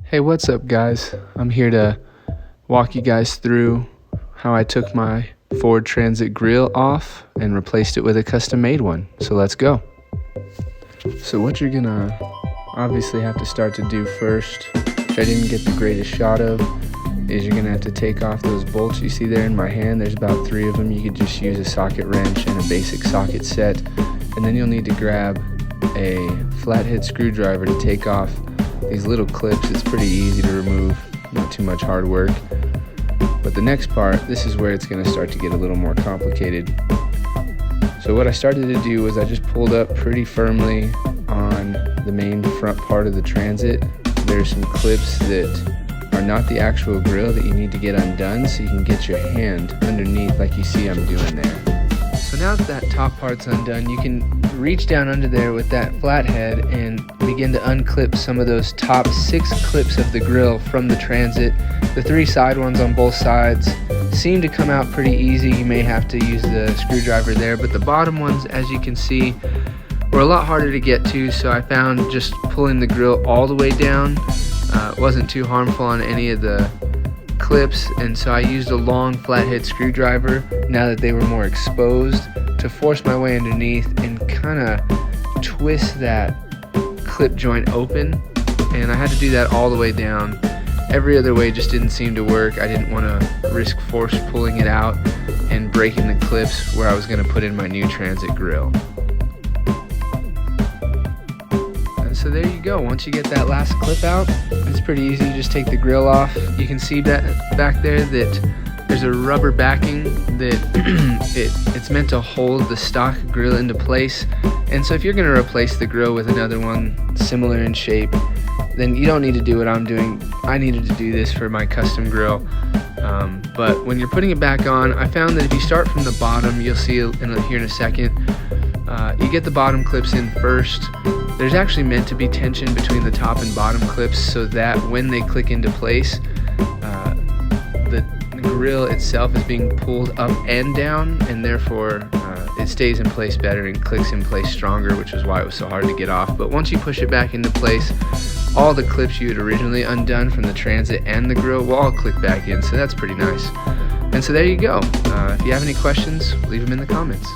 Hey, what's up, guys? I'm here to walk you guys through how I took my Ford Transit grill off and replaced it with a custom made one. So let's go. So what you're gonna obviously have to start to do first, which I didn't get the greatest shot of, is you're gonna have to take off those bolts you see there in my hand. There's about 3 of them. You could just use a socket wrench and a basic socket set. And then you'll need to grab a flathead screwdriver to take off these little clips. It's pretty easy to remove, not too much hard work. But the next part, this is where it's going to start to get a little more complicated. So what I started to do was I just pulled up pretty firmly on the main front part of the Transit. There's some clips that are not the actual grill that you need to get undone, so you can get your hand underneath like you see I'm doing there. So now that top part's undone, you can reach down under there with that flathead and begin to unclip some of those top 6 clips of the grill from the Transit. The 3 side ones on both sides seem to come out pretty easy. You may have to use the screwdriver there, but the bottom ones, as you can see, were a lot harder to get to, so I found just pulling the grill all the way down wasn't too harmful on any of the clips, and so I used a long flathead screwdriver, now that they were more exposed, to force my way underneath and kind of twist that clip joint open. And I had to do that all the way down. Every other way just didn't seem to work. I didn't want to risk force pulling it out and breaking the clips where I was going to put in my new Transit grill. So there you go. Once you get that last clip out, it's pretty easy. You just take the grill off. You can see that back there that there's a rubber backing that it's meant to hold the stock grill into place. And so if you're going to replace the grill with another one similar in shape, then you don't need to do what I'm doing. I needed to do this for my custom grill. But when you're putting it back on, I found that if you start from the bottom, you'll see here in a second, you get the bottom clips in first. There's actually meant to be tension between the top and bottom clips so that when they click into place, the grill itself is being pulled up and down, and therefore it stays in place better and clicks in place stronger, which is why it was so hard to get off. But once you push it back into place, all the clips you had originally undone from the Transit and the grill will all click back in, so that's pretty nice. And so there you go. If you have any questions, leave them in the comments.